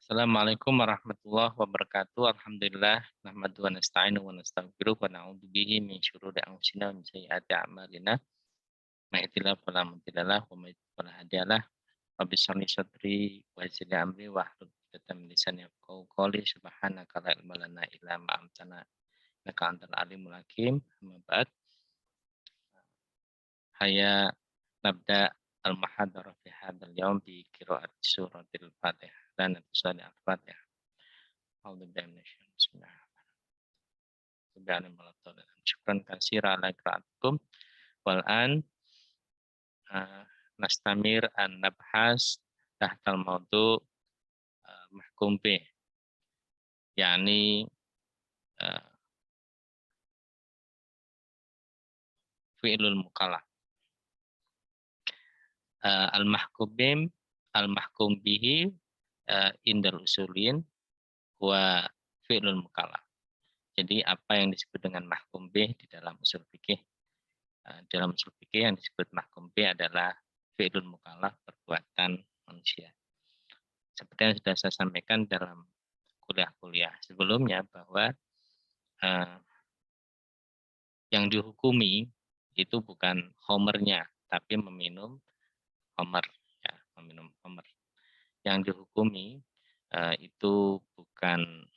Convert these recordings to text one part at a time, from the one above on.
Assalamualaikum warahmatullahi wabarakatuh. Alhamdulillah, nahmadu wa nasta'inu wa nastaghfiruh wa na'udzu bihi min syururi anfusina wa min sayyiati a'malina. May yahdihillahu fala mudilla lahu wa may yudlil fala hadiya lahu. Rabbi shrah li sadri wa yassir li amri wahlul 'uqdatam min lisani yafqahu qawli. Subhanaka la ilma lana illa ma 'allamtana innaka antal alimul hakim. Amma ba'd. Haya nabda al-muhadharah fi hadzal yaum bi qiraat suratil Fatihah dan surah al-Fatihah. A'udzu billahi minasyaitonir rajim. Syukran katsira ala qiraatikum wal an nastamir an nabhas tahtal maudu mahkum bih, yakni fi'lul mukallaf. Al-mahkum bihi indal usulin wa fi'lul mukallaf. Jadi apa yang disebut dengan mahkum bih di dalam usul fikih? Dalam usul fikih yang disebut mahkum bih adalah fi'lul mukallaf, perbuatan manusia. Seperti yang sudah saya sampaikan dalam kuliah-kuliah sebelumnya bahwa yang dihukumi itu bukan homernya, tapi meminum homer, ya, meminum homer. Yang dihukumi itu bukan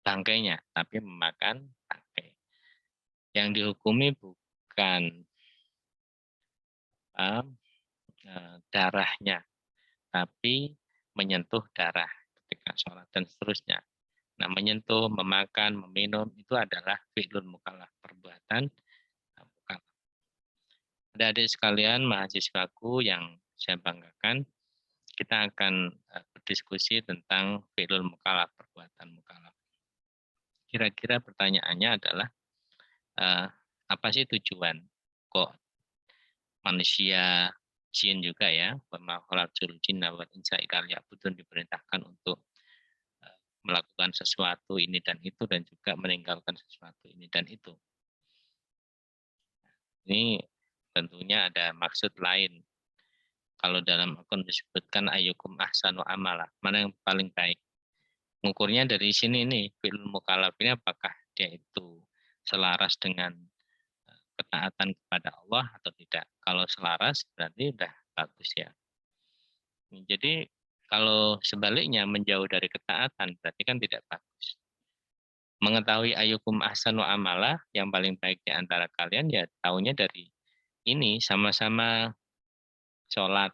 bangkainya, tapi memakan bangkai. Yang dihukumi bukan darahnya, tapi menyentuh darah ketika sholat dan seterusnya. Nah, menyentuh, memakan, meminum itu adalah fi'lul mukallaf, perbuatan mukallaf. Adik-adik sekalian, mahasiswaku yang saya banggakan, kita akan berdiskusi tentang fi'lul mukallaf, perbuatan mukallaf. Kira-kira pertanyaannya adalah apa sih tujuan kok manusia, jin juga ya, wa khalaqtul jinna wal insa illa liya'budun, diperintahkan untuk melakukan sesuatu ini dan itu dan juga meninggalkan sesuatu ini dan itu. Ini tentunya ada maksud lain. Kalau dalam akun disebutkan ayyukum ahsanu amala, mana yang paling baik. Mengukurnya dari sini nih, fi'lul mukallaf ini apakah dia itu selaras dengan ketaatan kepada Allah atau tidak. Kalau selaras berarti udah bagus ya. Jadi kalau sebaliknya menjauh dari ketaatan berarti kan tidak bagus. Mengetahui ayyukum ahsanu amala, yang paling baik di antara kalian ya taunya dari ini, sama-sama sholat.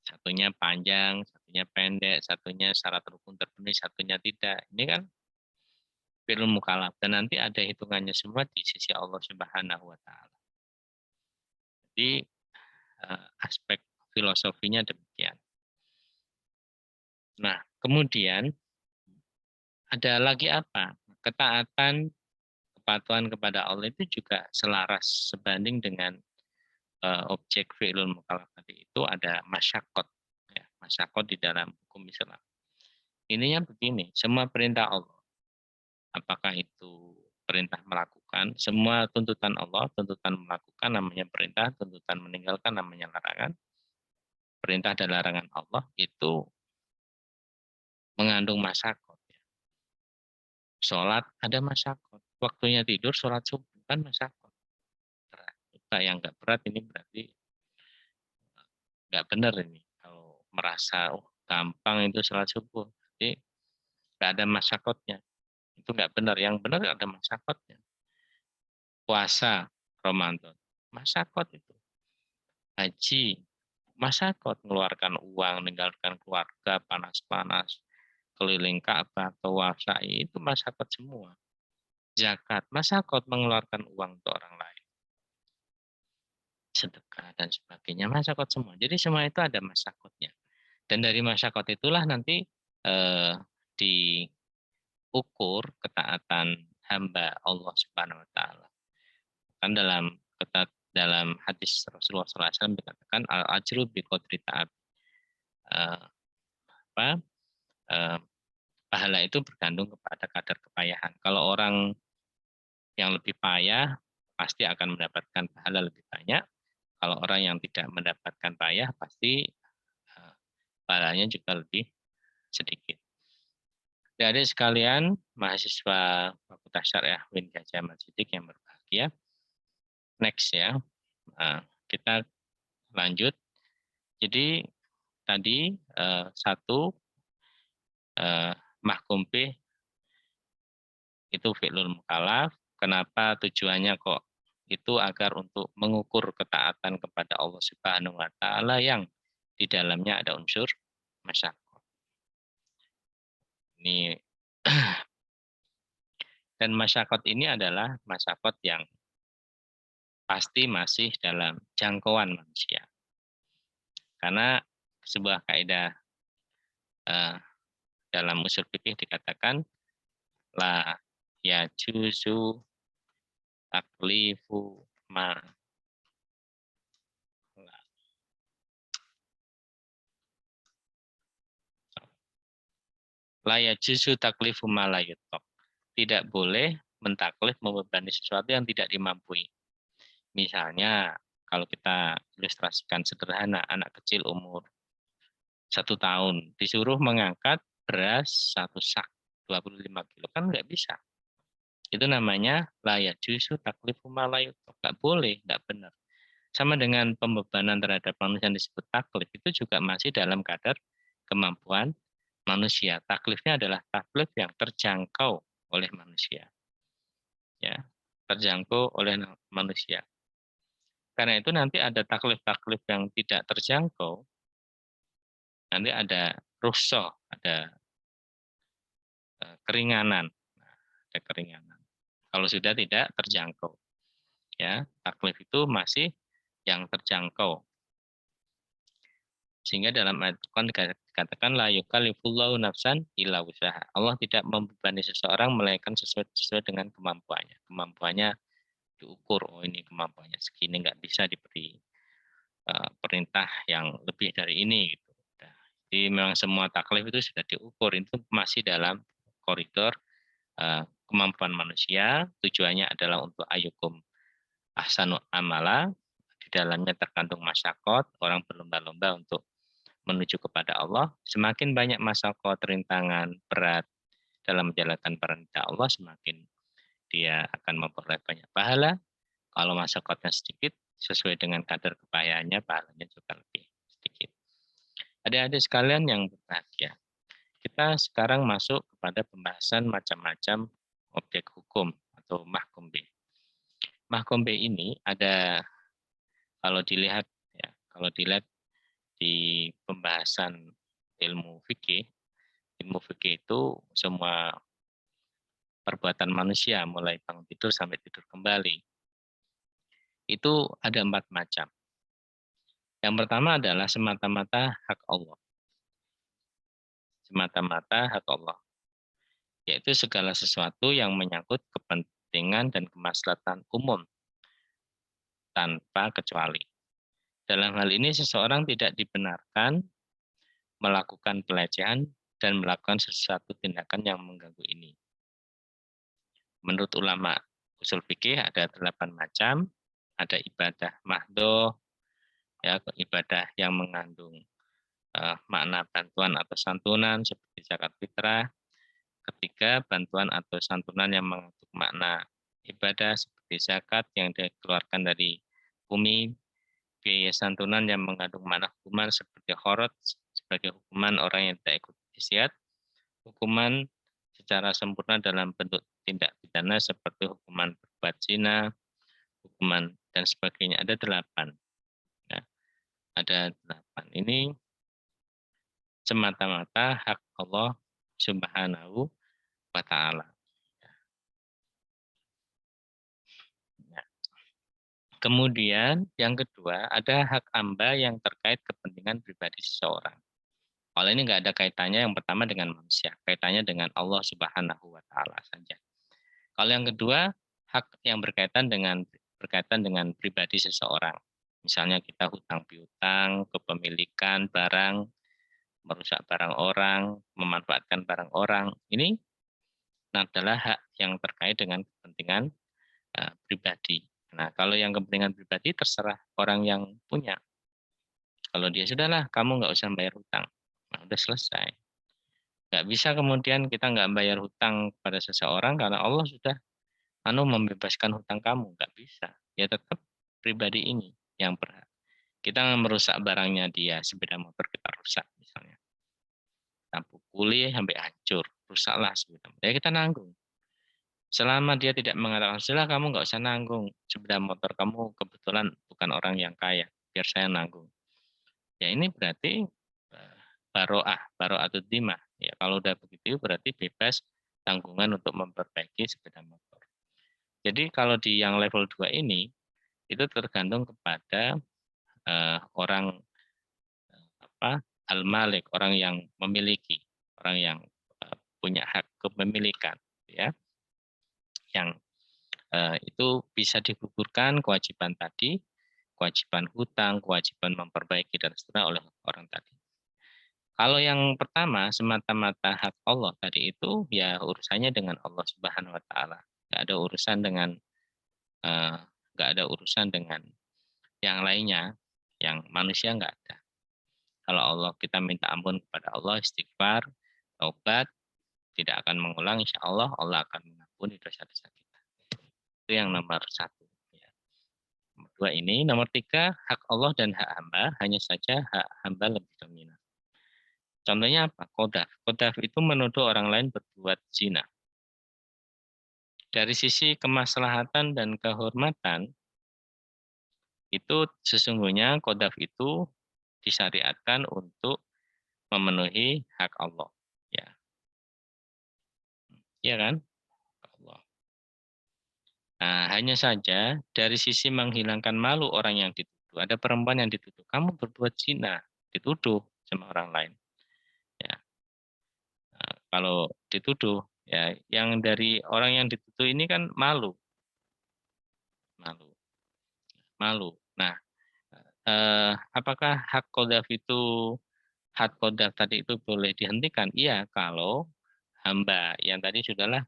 Satunya panjang, satunya pendek, satunya syarat rukun terpenuhi, satunya tidak. Ini kan fi'lul mukallaf dan nanti ada hitungannya semua di sisi Allah Subhanahu wa taala. Jadi aspek filosofinya demikian. Nah, kemudian ada lagi apa? Ketaatan, kepatuhan kepada Allah itu juga selaras sebanding dengan objek fi'lul mukallaf tadi itu ada masyakot. Ya, masyakot di dalam hukum Islam. Ininya begini, semua perintah Allah, apakah itu perintah melakukan, semua tuntutan Allah, tuntutan melakukan namanya perintah, tuntutan meninggalkan namanya larangan. Perintah dan larangan Allah itu mengandung masyakot. Sholat ada masyakot, waktunya tidur sholat subuh kan masyakot. Berat. Yang nggak berat ini berarti nggak benar ini. Kalau merasa gampang itu sholat subuh, jadi nggak ada masyakotnya. Itu nggak benar. Yang benar ada masyakotnya. Puasa Ramadan, masyakot itu. Haji, masyakot, mengeluarkan uang, meninggalkan keluarga, panas-panas, keliling Ka'bah, tawaf sa'i, itu masyakot semua. Zakat, masyakot, mengeluarkan uang untuk orang lain. Sedekah dan sebagainya, masyakot semua. Jadi semua itu ada masyakotnya. Dan dari masyakot itulah nanti diukur ketaatan hamba Allah Subhanahu wa taala. Kan dalam hadis Rasulullah SAW dikatakan al-ajru bi qadri ta'ab. Pahala itu bergantung kepada kadar kepayahan. Kalau orang yang lebih payah pasti akan mendapatkan pahala lebih banyak. Kalau orang yang tidak mendapatkan payah pasti pahalanya juga lebih sedikit. Adik sekalian, mahasiswa Fakultas Syariah UIN Gajah Mada Sidik yang berbahagia. Next ya, kita lanjut. Jadi tadi satu mahkum bih itu fi'lul mukallaf. Kenapa tujuannya kok itu agar untuk mengukur ketaatan kepada Allah Subhanahu wa taala yang di dalamnya ada unsur masyaqqah. Ini dan masyaqqat ini adalah masyaqqat yang pasti masih dalam jangkauan manusia. Karena sebuah kaidah dalam usul fikih dikatakan la ya juzu taklifu ma la ya juzu taklifu ma la yutok. Tidak boleh mentaklif membebani sesuatu yang tidak dimampui. Misalnya kalau kita ilustrasikan sederhana, anak kecil umur 1 tahun disuruh mengangkat beras 1 sak 25 kilo, kan nggak bisa. Itu namanya layak justru taklifu malayut. Nggak boleh, nggak benar. Sama dengan pembebanan terhadap manusia yang disebut taklif, itu juga masih dalam kadar kemampuan manusia. Taklifnya adalah taklif yang terjangkau oleh manusia. Ya, terjangkau oleh manusia. Karena itu nanti ada taklif-taklif yang tidak terjangkau, nanti ada rukhsah, ada keringanan. Ada keringanan. Kalau sudah tidak terjangkau. Ya, taklif itu masih yang terjangkau. Sehingga dalam ayat Quran dikatakan la yukallifullahu nafsan illa wusaha. Allah tidak membebani seseorang melainkan sesuai dengan kemampuannya. Kemampuannya diukur, oh ini kemampuannya segini, nggak bisa diberi perintah yang lebih dari ini gitu. Jadi memang semua taklif itu sudah diukur, itu masih dalam koridor kemampuan manusia. Tujuannya adalah untuk ayyukum ahsanu amala. Di dalamnya terkandung masyaqqat, orang berlomba-lomba untuk menuju kepada Allah. Semakin banyak masyaqqat, rintangan, berat dalam menjalankan perintah Allah, semakin dia akan memperoleh banyak pahala. Kalau masyaqqatnya sedikit, sesuai dengan kadar kepayaannya, pahalanya juga lebih sedikit. Adik-adik sekalian yang berbahagia, kita sekarang masuk kepada pembahasan macam-macam objek hukum atau mahkum bih. Mahkum bih ini ada, kalau dilihat di pembahasan ilmu fikih itu semua perbuatan manusia mulai bangun tidur sampai tidur kembali itu ada 4 macam. Yang pertama adalah semata-mata hak Allah. Semata-mata hak Allah, yaitu segala sesuatu yang menyangkut kepentingan dan kemaslahatan umum tanpa kecuali. Dalam hal ini seseorang tidak dibenarkan melakukan pelecehan dan melakukan sesuatu tindakan yang mengganggu ini. Menurut ulama usul fikih ada 8 macam. Ada ibadah mahdoh, ya, ibadah yang mengandung makna bantuan atau santunan seperti zakat fitrah. Ketiga, bantuan atau santunan yang mengandung makna ibadah seperti zakat yang dikeluarkan dari bumi. Biaya santunan yang mengandung makna hukuman seperti khorot sebagai hukuman orang yang tidak ikut jizat. Hukuman secara sempurna dalam bentuk tindak pidana seperti hukuman berbuat zina, hukuman dan sebagainya. Ada 8. Ya, ada 8. Ini semata-mata hak Allah Subhanahu wa ta'ala. Ya. Kemudian yang kedua ada hak amba yang terkait kepentingan pribadi seseorang. Kalau ini nggak ada kaitannya yang pertama dengan manusia, kaitannya dengan Allah Subhanahu wa ta'ala saja. Kalau yang kedua, hak yang berkaitan dengan pribadi seseorang. Misalnya kita hutang piutang, kepemilikan barang, merusak barang orang, memanfaatkan barang orang. Ini adalah hak yang terkait dengan kepentingan pribadi. Nah, kalau yang kepentingan pribadi terserah orang yang punya. Kalau dia sudahlah, kamu nggak usah bayar hutang. sudah selesai. Nggak bisa kemudian kita nggak bayar hutang kepada seseorang karena Allah sudah membebaskan hutang kamu. Nggak bisa. Ya tetap pribadi ini yang berhak. Kita merusak barangnya dia, sepeda motor kita rusak misalnya. Kita pukuli sampai hancur, rusaklah sepeda motor. Ya kita nanggung. Selama dia tidak mengatakan, sudah kamu nggak usah nanggung. Sepeda motor kamu kebetulan bukan orang yang kaya, biar saya nanggung. Ya ini berarti baro'atud dimah. Ya kalau udah begitu berarti bebas tanggungan untuk memperbaiki sepeda motor. Jadi kalau di yang level 2 ini itu tergantung kepada orang al-malik, orang yang memiliki, orang yang punya hak kepemilikan, ya, yang itu bisa digugurkan kewajiban tadi, kewajiban hutang, kewajiban memperbaiki dan seterusnya oleh orang tadi. Kalau yang pertama semata-mata hak Allah tadi itu ya urusannya dengan Allah Subhanahu Wa Taala, nggak ada urusan dengan nggak ada urusan dengan yang lainnya, yang manusia nggak ada. Kalau Allah kita minta ampun kepada Allah, istighfar, taubat, tidak akan mengulang, insya Allah Allah akan mengampuni dosa-dosa kita. Itu yang nomor 1. Ya. Nomor 2 ini, nomor 3 hak Allah dan hak hamba, hanya saja hak hamba lebih dominan. Contohnya apa? Qadhaf. Qadhaf itu menuduh orang lain berbuat zina. Dari sisi kemaslahatan dan kehormatan, itu sesungguhnya qadhaf itu disyariatkan untuk memenuhi hak Allah. Ya, iya kan? Allah. Nah, hanya saja dari sisi menghilangkan malu orang yang dituduh. Ada perempuan yang dituduh, kamu berbuat zina, dituduh sama orang lain. Ya, nah, kalau dituduh, ya yang dari orang yang dituduh ini kan malu, malu, malu. Nah, apakah hak qadhaf itu hak qadhaf tadi itu boleh dihentikan? Iya, kalau hamba yang tadi sudahlah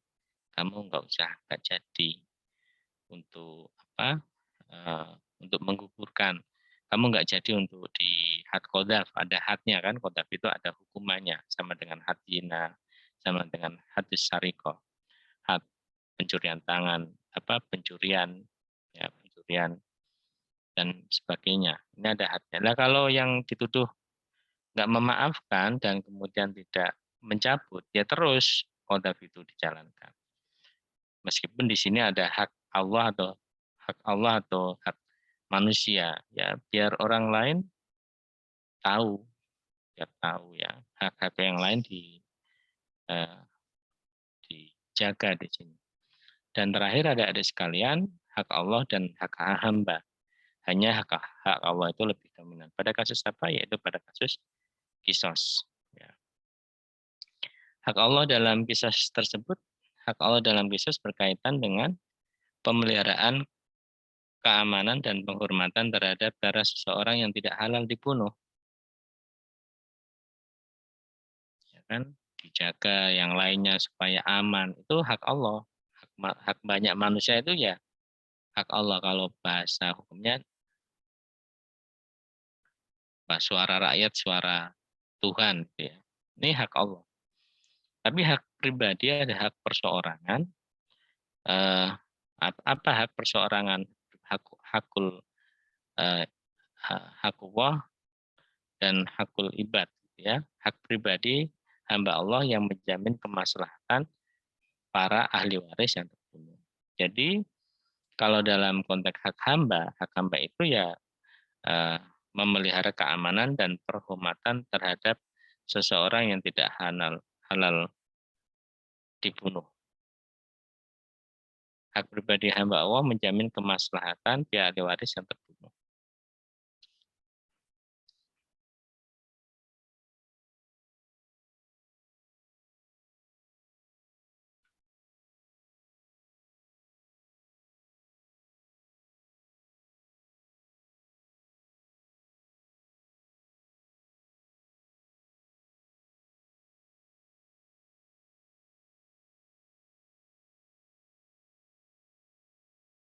kamu nggak usah nggak jadi untuk apa untuk menggugurkan, kamu nggak jadi untuk di had qadhaf, ada hadnya kan, qadhaf itu ada hukumannya sama dengan had zina, sama dengan hadis syariqah, had pencurian tangan, pencurian, ya pencurian dan sebagainya, ini ada hadnya. Nah kalau yang dituduh nggak memaafkan dan kemudian tidak mencabut, ya terus qadhaf itu dijalankan. Meskipun di sini ada hak Allah atau hak manusia, ya biar orang lain tahu, biar tahu ya hak-hak yang lain eh, dijaga di sini. Dan terakhir ada sekalian hak Allah dan hak hamba. Hanya hak Allah itu lebih dominan. Pada kasus apa? Yaitu pada kasus kisos. Ya. Hak Allah dalam kisos tersebut, hak Allah dalam kisos berkaitan dengan pemeliharaan keamanan dan penghormatan terhadap darah seseorang yang tidak halal dibunuh. Ya kan? Dijaga yang lainnya supaya aman. Itu hak Allah. Hak banyak manusia itu ya hak Allah. Kalau bahasa hukumnya suara rakyat, suara Tuhan. Gitu ya. Ini hak Allah. Tapi hak pribadi ada hak perseorangan. Eh, apa hak perseorangan? Hakul hakullah dan hakul ibad, ya, hak pribadi hamba Allah yang menjamin kemaslahatan para ahli waris yang terbunuh. Jadi kalau dalam konteks hak hamba itu ya eh, memelihara keamanan dan penghormatan terhadap seseorang yang tidak halal dibunuh. Hak pribadi hamba Allah menjamin kemaslahatan pihak ahli waris yang terbunuh.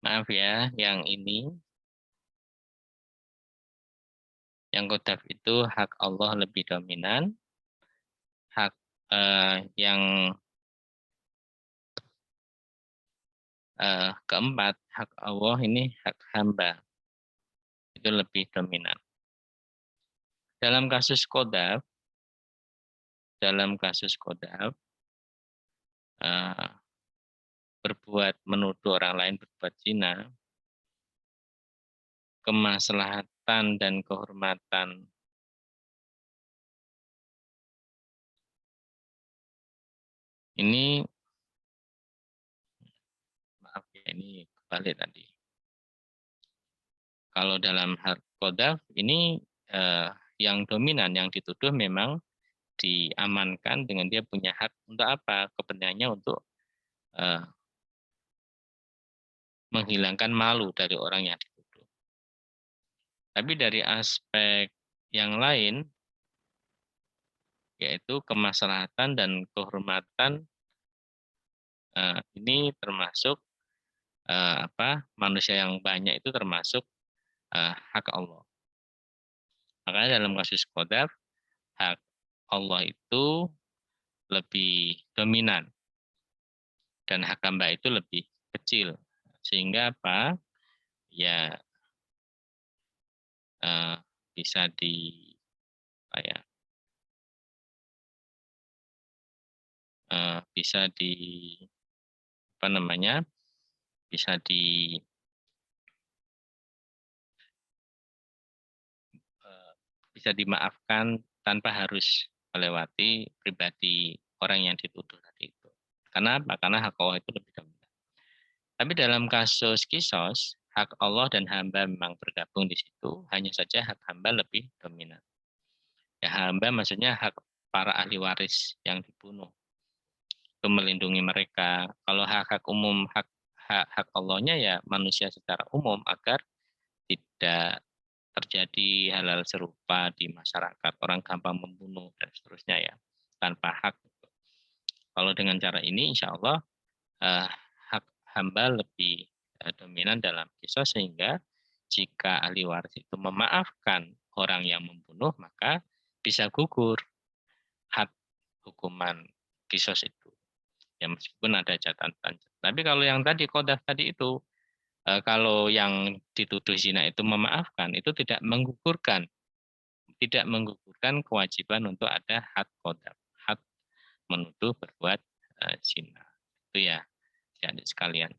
Maaf ya, yang ini, yang qadhaf itu hak Allah lebih dominan, hak yang keempat, hak Allah ini hak hamba. Itu lebih dominan. Dalam kasus qadhaf, eh, berbuat menuduh orang lain berbuat zina, kemaslahatan dan kehormatan ini, maaf ya, ini kebalik tadi. Kalau dalam hak qadhaf ini yang dominan, yang dituduh memang diamankan dengan dia punya hak untuk apa? Kepentingannya untuk menghilangkan malu dari orang yang dituduh. Tapi dari aspek yang lain, yaitu kemaslahatan dan kehormatan, ini termasuk manusia yang banyak itu termasuk hak Allah. Makanya dalam kasus qadhaf, hak Allah itu lebih dominan dan hak hamba itu lebih kecil. Sehingga apa? Ya bisa di bisa di bisa bisa dimaafkan tanpa harus melewati pribadi orang yang dituduh tadi itu. Karena apa? Karena hak Allah itu lebih dominan. Tapi dalam kasus kisos, hak Allah dan hamba memang bergabung di situ, hanya saja hak hamba lebih dominan. Ya, hamba maksudnya hak para ahli waris yang dibunuh, itu melindungi mereka. Kalau hak-hak umum, hak Allahnya ya manusia secara umum agar tidak terjadi hal-hal serupa di masyarakat, orang gampang membunuh dan seterusnya ya, tanpa hak. Kalau dengan cara ini insya Allah hak hamba lebih dominan dalam kisah, sehingga jika ahli waris itu memaafkan orang yang membunuh, maka bisa gugur hak hukuman kisos itu. Ya meskipun ada catatan. Tapi kalau yang tadi qadhaf tadi itu, kalau yang dituduh zina itu memaafkan, itu tidak menggugurkan kewajiban untuk ada had qadhaf, had menuduh berbuat zina. Itu ya, adik sekalian.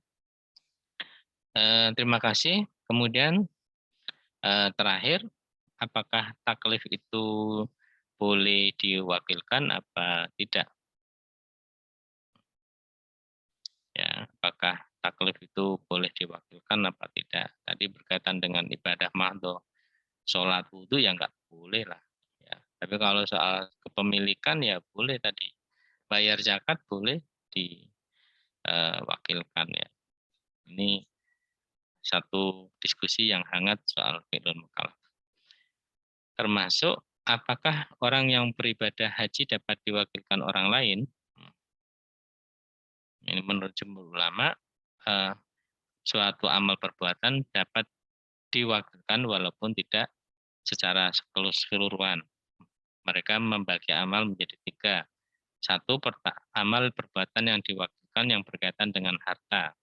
Terima kasih. Kemudian terakhir, apakah taklif itu boleh diwakilkan apa tidak? Ya, apakah taklif itu boleh diwakilkan apa tidak? Tadi berkaitan dengan ibadah mahdoh, sholat wudhu ya nggak boleh lah. Ya. Tapi kalau soal kepemilikan ya boleh tadi. Bayar zakat boleh diwakilkan ya. Ini satu diskusi yang hangat soal fi'lul mukallaf. Termasuk apakah orang yang beribadah haji dapat diwakilkan orang lain? Ini menurut jumhur ulama, suatu amal perbuatan dapat diwakilkan walaupun tidak secara keseluruhan. Mereka membagi amal menjadi tiga. Satu, amal perbuatan yang diwakilkan yang berkaitan dengan harta.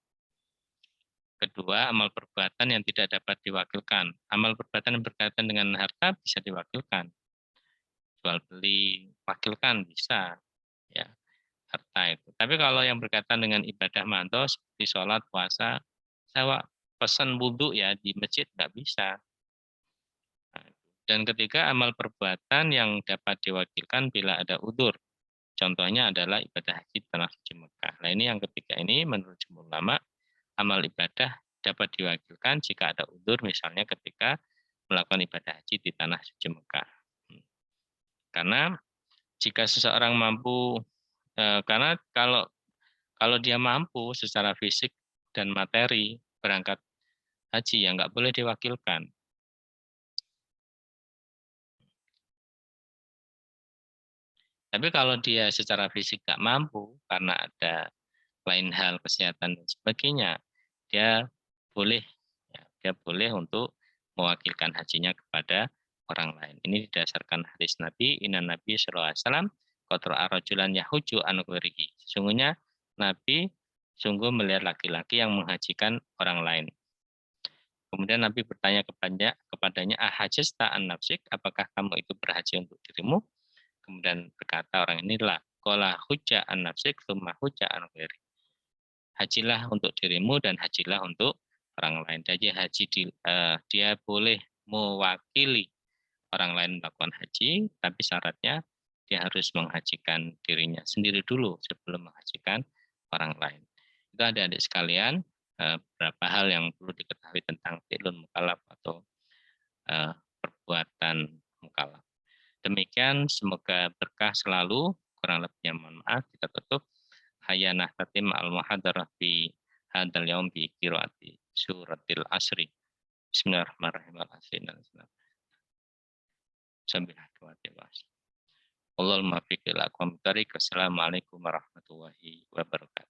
Kedua, amal perbuatan yang tidak dapat diwakilkan. Amal perbuatan yang berkaitan dengan harta bisa diwakilkan. Jual beli, wakilkan bisa. Ya, harta itu. Tapi kalau yang berkaitan dengan ibadah manto seperti sholat, puasa, saya pesan wudhu ya di masjid nggak bisa. Dan ketiga, amal perbuatan yang dapat diwakilkan bila ada udur. Contohnya adalah ibadah haji tanah suci Mekah. Nah ini yang ketiga ini menurut jumhur ulama, amal ibadah dapat diwakilkan jika ada udur, misalnya ketika melakukan ibadah haji di tanah suci Mekah. Karena jika seseorang mampu, karena kalau dia mampu secara fisik dan materi berangkat haji ya nggak boleh diwakilkan. Tapi kalau dia secara fisik nggak mampu karena ada lain hal kesehatan dan sebagainya, dia boleh dia boleh untuk mewakilkan hajinya kepada orang lain. Ini didasarkan hadis Nabi, Inna Nabi sallallahu alaihi wasallam Qatra rajulan yahuju an ghairihi. Sesungguhnya Nabi sungguh melihat laki-laki yang menghajikan orang lain. Kemudian Nabi bertanya kepadanya, ahajasta an nafsik, apakah kamu itu berhaji untuk dirimu? Kemudian berkata orang inilah, qala hujja an nafsik, tsumma hujja an ghairi. Hajilah untuk dirimu dan hajilah untuk orang lain. Jadi dia boleh mewakili orang lain melakukan haji, tapi syaratnya dia harus menghajikan dirinya sendiri dulu sebelum menghajikan orang lain. Itu adik-adik sekalian, beberapa hal yang perlu diketahui tentang fi'lun mukallaf atau perbuatan mukallaf. Demikian, semoga berkah selalu. Kurang lebihnya mohon maaf. Kita tutup. Hayanah tatim al-muhadarah fi hadal yaum bi qiraati suratil asri. Bismillahirrahmanirrahim. Allahumma fiqil aqwam tarik. Wassalamualaikum warahmatullahi wabarakatuh.